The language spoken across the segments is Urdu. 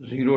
0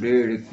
1.5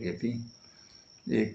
DAP, 1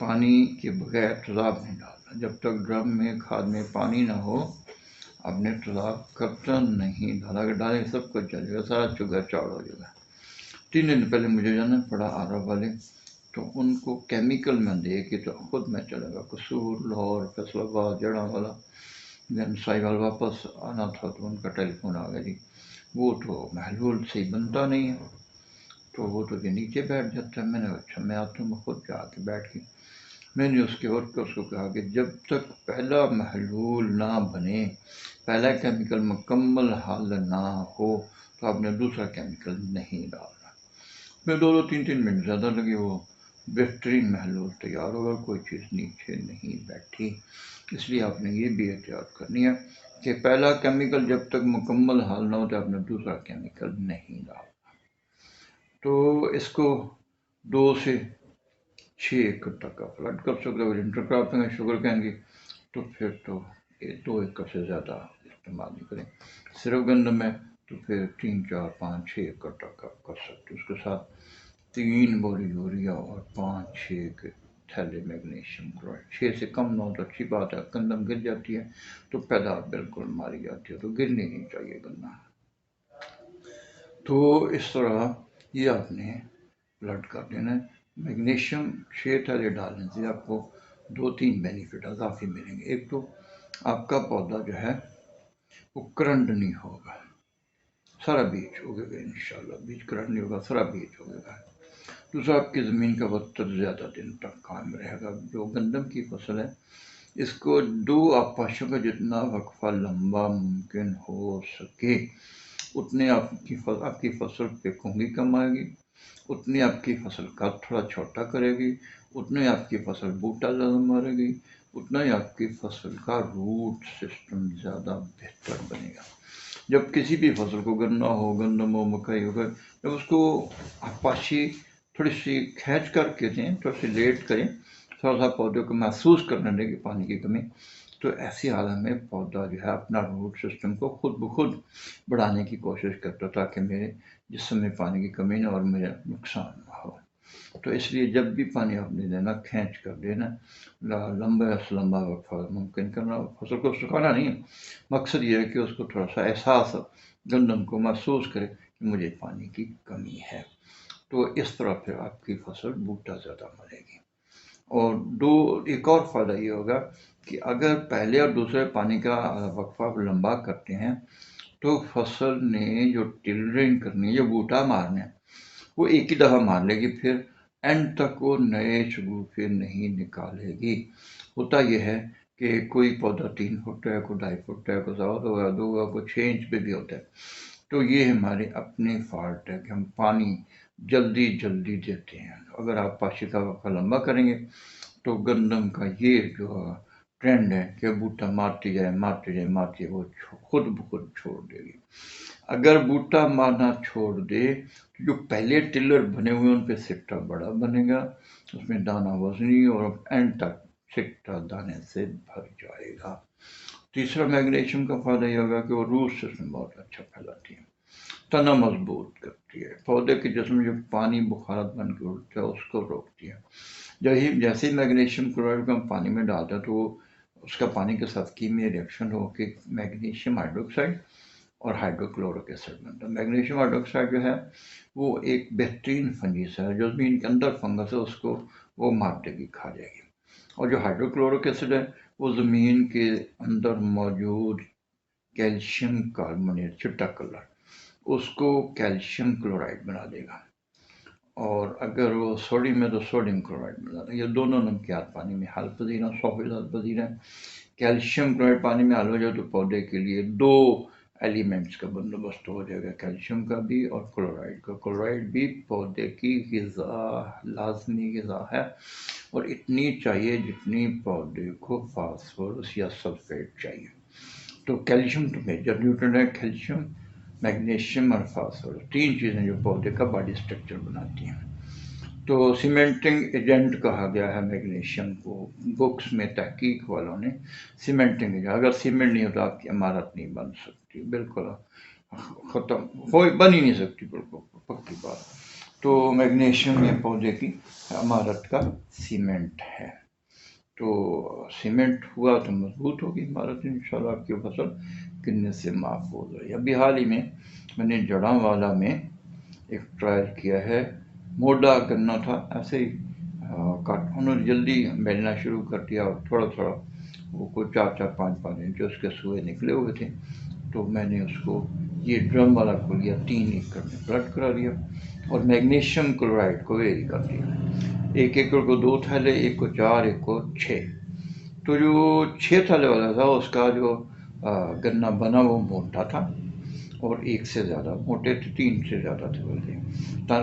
پانی کے بغیر تیزاب نہیں ڈالنا. جب تک ڈرم میں کھاد میں پانی نہ ہو آپ نے تیزاب قطعاً نہیں ڈالا. اگر ڈالیں سب کچھ جل جائے گا، سارا چوگا چاڑ ہو جائے گا. 3 دن پہلے مجھے جانا پڑا آرا والے، تو ان کو کیمیکل میں دے کے تو خود میں چلا گا قصور، لاہور، فیصل آباد، جڑا والا. دین سائیکل واپس آنا تھا تو ان کا ٹیلی فون آ گیا جی وہ تو محلول صحیح بنتا نہیں ہے، تو وہ تو یہ نیچے بیٹھ جاتا ہے. میں نے اچھا میں آتا ہوں خود جا کے بیٹھ کے میں نے اس کے وقت اس کو کہا کہ جب تک پہلا محلول نہ بنے، پہلا کیمیکل مکمل حل نہ ہو تو آپ نے دوسرا کیمیکل نہیں ڈالنا. میں 2-3 منٹ زیادہ لگے، وہ بہترین محلول تیار ہوگا، کوئی چیز نیچے نہیں بیٹھی. اس لیے آپ نے یہ بھی احتیاط کرنی ہے کہ پہلا کیمیکل جب تک مکمل حل نہ ہو تو آپ نے دوسرا کیمیکل نہیں ڈالنا. تو اس کو 2 سے 6 ایکڑ تک آپ فلڈ کر سکتے ہو. انٹر کراپنگ ہے شوگر کین کی، تو پھر تو 2 ایکڑ سے زیادہ استعمال نہیں کریں. صرف گندم ہے تو پھر 3، 4، 5، 6 ایکڑ تک آپ کر سکتے. اس کے ساتھ 3 بوری یوریا اور 5-6 تھیلے میگنیشیم کلورائڈ. 6 سے کم نہ ہو تو اچھی بات ہے. گندم گر جاتی ہے تو پیداوار بالکل ماری جاتی ہے، تو گرنی نہیں چاہیے گندم. تو اس طرح یہ آپ نے فلڈ کر دینا ہے. میگنیشیم 6 تھیلے ڈالنے سے آپ کو 2-3 بینیفٹ اضافی ملیں گے. ایک تو آپ کا پودا جو ہے وہ کرنٹ نہیں ہوگا، سارا بیج ہوگے گا انشاءاللہ. بیج کرنٹ نہیں ہوگا، سارا بیج ہوگے گا. دوسرا آپ کی زمین کا وطر زیادہ دن تک قائم رہے گا. جو گندم کی فصل ہے اس کو 2 آبپاشوں کا جتنا وقفہ لمبا ممکن ہو سکے اتنے آپ کی فصل پہ کھونگی کم آئے گی، اتنی آپ کی فصل کا تھوڑا چھوٹا کرے گی، اتنے آپ کی فصل بوٹا زیادہ مارے گی، اتنا ہی آپ کی فصل کا روٹ سسٹم زیادہ بہتر بنے گا. جب کسی بھی فصل کو گنا ہو، گندم ہو، مکئی ہو، جب اس کو آبپاشی تھوڑی سی کھینچ کر کے دیں، تھوڑی سی لیٹ کریں، تھوڑا سا پودے کو محسوس کرنے لگے پانی کی کمی، تو ایسی حالت میں پودا جو ہے اپنا روٹ سسٹم کو خود بخود بڑھانے کی کوشش کرتا تاکہ میرے جسم میں پانی کی کمی نہ اور میرا نقصان نہ ہو. تو اس لیے جب بھی پانی آپ نے دینا کھینچ کر دینا، لمبا سے لمبا وقفہ ممکن کرنا. فصل کو سکھانا نہیں ہے، مقصد یہ ہے کہ اس کو تھوڑا سا احساس گندم کو محسوس کرے کہ مجھے پانی کی کمی ہے. تو اس طرح پھر آپ کی فصل بوٹا زیادہ ملے گی. اور ایک اور فائدہ یہ ہوگا کہ اگر پہلے اور دوسرے پانی کا وقفہ لمبا کرتے ہیں تو فصل نے جو ٹلرنگ کرنی ہے، جو بوٹا مارنا ہے، وہ ایک ہی دفعہ مار لے گی، پھر اینڈ تک وہ نئے شگوفے نہیں نکالے گی. ہوتا یہ ہے کہ کوئی پودا 3 فٹ ہے، کوئی 2.5 فٹ ہے، کوئی 1.25 ہوگا، 2 ہوگا، کوئی 6 انچ پہ بھی ہوتا ہے. تو یہ ہمارے اپنے فالٹ ہے کہ ہم پانی جلدی دیتے ہیں. اگر آپ پاشی کا وقفہ لمبا کریں گے تو گندم کا یہ جو ٹرینڈ ہے کہ بوٹا مارتی جائے وہ خود بخود چھوڑ دے گی. اگر بوٹا مارنا چھوڑ دے تو جو پہلے ٹلر بنے ہوئے ان پہ سکٹا بڑا بنے گا، اس میں دانہ وزنی اور اینڈ تک سکٹا دانے سے بھر جائے گا. تیسرا میگنیشیم کا فائدہ یہ ہوگا کہ وہ روٹ سسٹم بہت اچھا پھیلاتی ہے، تنا مضبوط کرتی ہے، پودے کے جسم میں جو پانی بخارات بن کے اڑتا ہے اس کو روکتی ہے. جیسے میگنیشیم کلورائڈ کو ہم پانی میں ڈالتے ہیں تو وہ اس کا پانی کے ساتھ کیمیائی ریئیکشن ہو کے میگنیشیم ہائیڈروکسائڈ اور ہائیڈروکلورک ایسڈ بنتا ہے. میگنیشیم ہائیڈروکسائڈ جو ہے وہ ایک بہترین فنجس ہے، جو زمین کے اندر فنگس ہے اس کو وہ مار دے گی، کھا جائے گی. اور جو ہائیڈروکلورک ایسڈ ہے وہ زمین کے اندر موجود کیلشیم کاربونیٹ چھٹا کلر اس کو کیلشیم کلورائڈ بنا دے گا، اور اگر وہ سوڈیم ہے تو سوڈیم کلورائڈ بنا دے گا. یہ دونوں نمکیات پانی میں حل پذیر ہیں، 100% پذیر ہیں. کیلشیم کلورائڈ پانی میں حل ہو جائے تو پودے کے لیے 2 ایلیمنٹس کا بندوبست ہو جائے گا، کیلشیم کا بھی اور کلورائڈ کا. کلورائڈ بھی پودے کی غذا، لازمی غذا ہے، اور اتنی چاہیے جتنی پودے کو فاسفورس یا سلفیٹ چاہیے. تو کیلشیم تو میجر نیوٹرینٹ ہے. کیلشیم، میگنیشیم اور فاسفورس 3 چیزیں جو پودے کا باڈی اسٹرکچر بناتی ہیں. تو سیمنٹنگ ایجنٹ کہا گیا ہے میگنیشیم کو، بکس میں تحقیق والوں نے سیمنٹنگ ایجنٹ. اگر سیمنٹ نہیں ہوتا آپ کی عمارت نہیں بن سکتی، بالکل ختم بن ہی نہیں سکتی، بالکل پکی بات. تو میگنیشیم یہ پودے کی عمارت کا سیمنٹ ہے. تو سیمنٹ ہوا تو مضبوط ہوگی عمارت، انشاءاللہ آپ کی فصل گرنے سے محفوظ ہے. ابھی حال ہی میں نے جڑاں والا میں ایک ٹرائل کیا ہے. موڈا گنا تھا، ایسے ہی انہوں نے جلدی ملنا شروع کر دیا اور تھوڑا تھوڑا وہ کوئی 4-5 انچ اس کے سوئے نکلے ہوئے تھے. تو میں نے اس کو یہ ڈرم والا کھول لیا، 3 ایکڑ میں پلٹ کرا دیا اور میگنیشیم کلورائڈ کو ویری کر دیا. 1 ایکڑ کو 2 تھیلے، 1 کو 4، 1 کو 6. تو جو 6 تھیلے والا تھا اس کا جو گنا بنا وہ موٹا تھا اور 1 سے زیادہ موٹے تھے، 3 سے زیادہ تھے بولتے.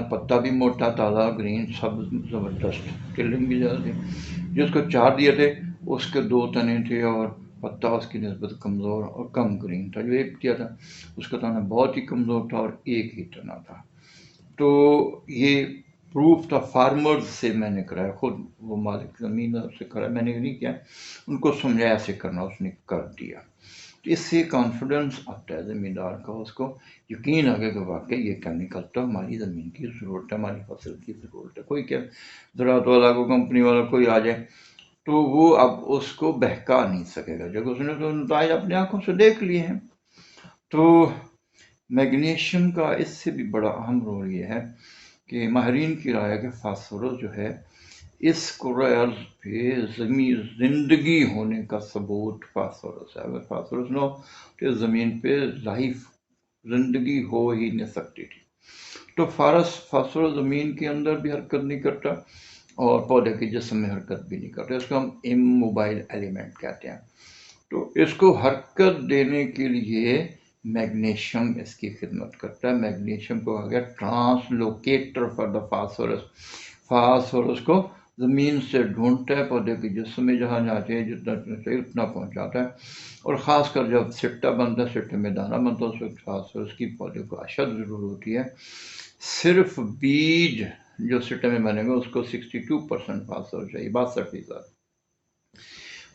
پتا بھی موٹا، تازہ، گرین، سب زبردست، کلنگ بھی زیادہ تھی. جس کو 4 دیے تھے اس کے 2 تنے تھے اور پتا اس کی نسبت کمزور اور کم گرین تھا. جو 1 دیا تھا اس کا تنا بہت ہی کمزور تھا اور 1 ہی تنا تھا. تو یہ پروف تھا فارمرز سے میں نے کرایا، خود وہ مالک زمین سے کرایا، میں نے نہیں کیا، ان کو سمجھایا ایسے کرنا، اس نے کر دیا. تو اس سے کانفیڈنس آتا ہے زمیندار کا، اس کو یقین آگے کہ واقعی یہ کیمیکل تو ہماری زمین کی ضرورت ہے، ہماری فصل کی ضرورت ہے. کوئی کیا زراعت والا کو، کمپنی والا کوئی آ جائے تو وہ اب اس کو بہکا نہیں سکے گا، جب اس نے تو نتائج اپنے آنکھوں سے دیکھ لیے ہیں. تو میگنیشیم کا اس سے بھی بڑا اہم رول یہ ہے کہ ماہرین کی رائے ہے کہ فاسفورس جو ہے اس کرۂ ارض پہ زندگی ہونے کا ثبوت فاسفورس ہے. اگر فاسفورس نہ ہو تو زمین پہ لائف زندگی ہو ہی نہیں سکتی تھی. تو فاسفورس زمین کے اندر بھی حرکت نہیں کرتا اور پودے کے جسم میں حرکت بھی نہیں کرتا. اس کو ہم اموبائل ایلیمنٹ کہتے ہیں. تو اس کو حرکت دینے کے لیے میگنیشیم اس کی خدمت کرتا ہے. میگنیشیم کو کہا گیا ٹرانسلوکیٹر فار دا فاسفورس. فاسفورس کو زمین سے ڈھونڈتا ہے، پودے کے جسم میں جہاں جہاں چاہیے جتنا چاہیے اتنا پہنچاتا ہے. اور خاص کر جب سٹا بنتا ہے، سٹے میں دانہ بنتا ہے، اس وقت فاسفورس کی پودے کو اشد ضرورت ہوتی ہے. صرف بیج جو سٹے میں بنے گا اس کو 62% فاسفورس چاہیے، 62%.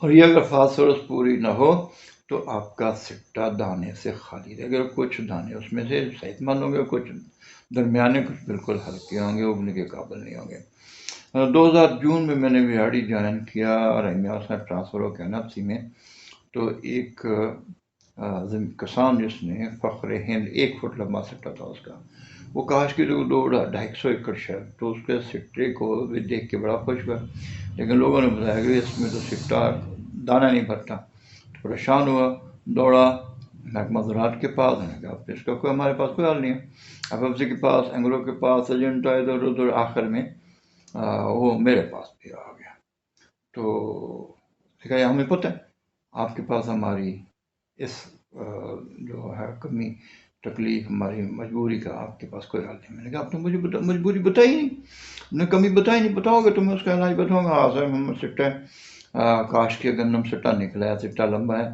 اور یہ اگر فاسفورس پوری نہ ہو تو آپ کا سٹا دانے سے خالی رہے گا. کچھ دانے اس میں سے صحت مند ہوں گے، کچھ درمیانے، کچھ بالکل ہلکے ہوں گے، اگنے کے قابل نہیں ہوں گے. 2000 میں میں نے ویہاڑی جوائن کیا رحمیہ صاحب ٹرانسفر ہو کے NFC میں. تو ایک کسان جس نے فخر ہند 1 فٹ لمبا سٹا تھا اس کا، وہ کاش کی 250 ایکڑ شہر، تو اس کے سٹے کو بھی دیکھ کے بڑا خوش ہوا. لیکن لوگوں نے بتایا کہ اس میں تو سٹا دانہ نہیں بھرتا. پریشان ہوا، دوڑا محکمہ زراعت کے پاس. نے کہا اس کا کوئی ہمارے پاس کوئی حل نہیں ہے. FFC کے پاس، اینگلو کے پاس، ایجنٹا، ادھر ادھر، آخر میں وہ میرے پاس بھی آ گیا. تو کہا ہمیں پتہ ہے آپ کے پاس ہماری اس جو ہے کمی تکلیف، ہماری مجبوری کا آپ کے پاس کوئی حل نہیں. میں نے کہا آپ نے مجھے مجبوری بتائی نہیں، نے کمی بتائی نہیں، بتاؤ گے تو میں اس کا علاج بتاؤں گا. ہاں سر محمد سٹا ہے، کاش کے گندم سٹا نکلا ہے، سٹا لمبا ہے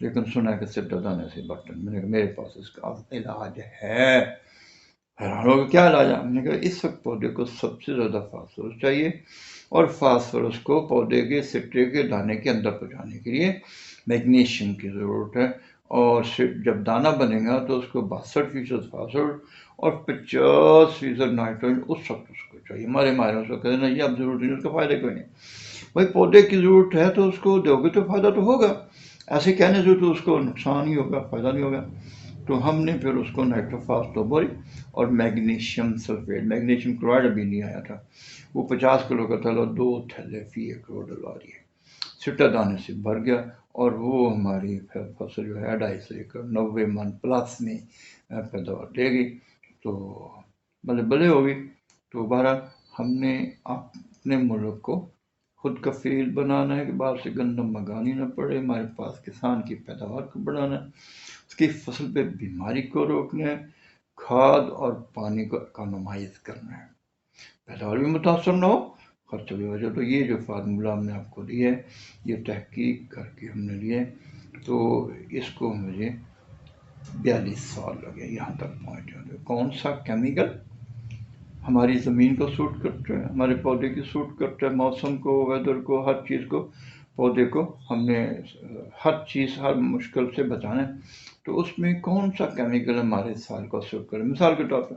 لیکن سنا کہ سٹا دانے سے برتن. میں نے کہا میرے پاس اس کا علاج ہے. حیران ہو گیا کیا علاج ہے؟ میں نے کہا اس وقت پودے کو سب سے زیادہ فاسفورس چاہیے اور فاسفورس کو پودے کے سٹے کے دانے کے اندر پہنچانے کے لیے میگنیشیم کی ضرورت ہے. اور جب دانہ بنے گا تو اس کو 62% فاسفورس اور 50% نائٹروجن اس وقت اس کو چاہیے. ہمارے ماہروں سے کہتے ہیں یہ اب ضرورت نہیں، اس کا فائدہ کوئی نہیں. بھائی پودے کی ضرورت ہے تو اس کو دو گے تو فائدہ تو ہوگا، ایسے کہنے سے تو اس کو نقصان ہی ہوگا، فائدہ نہیں ہوگا. تو ہم نے پھر اس کو نائٹروفاس تو بوری اور میگنیشیم سلفیٹ، میگنیشیم کلورائڈ ابھی نہیں آیا تھا، وہ 50 کلو کا تھیلا 2 تھیلے فی ایکڑ ڈلوا دیے. سٹا دانے سے بھر گیا اور وہ ہماری فصل جو ہے 250 ایکڑ 90 من پلس میں پیداوار دے گی. تو بلے بلے ہوگی. تو بہرحال ہم نے اپنے ملک کو خود کفیل بنانا ہے کہ باہر سے گندم منگانی نہ پڑے. ہمارے پاس کسان کی پیداوار کو بڑھانا ہے، اس کی فصل پہ بیماری کو روکنا ہے، کھاد اور پانی کو اکانومائز کرنا ہے، پیداوار بھی متاثر نہ ہو، خرچہ بھی وجہ. تو یہ جو فارمولہ ہم نے آپ کو دی ہے، یہ تحقیق کر کے ہم نے لیے. تو اس کو مجھے 42 سال لگے یہاں تک پہنچے. کون سا کیمیکل ہماری زمین کو سوٹ کرتا ہے، ہمارے پودے کی سوٹ کرتا ہے، موسم کو، ویدر کو، ہر چیز کو، پودے کو ہم نے ہر چیز، ہر مشکل سے بچانا ہے. تو اس میں کون سا کیمیکل ہمارے سال کو سوٹ کرے. مثال کے طور پر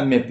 MAP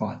5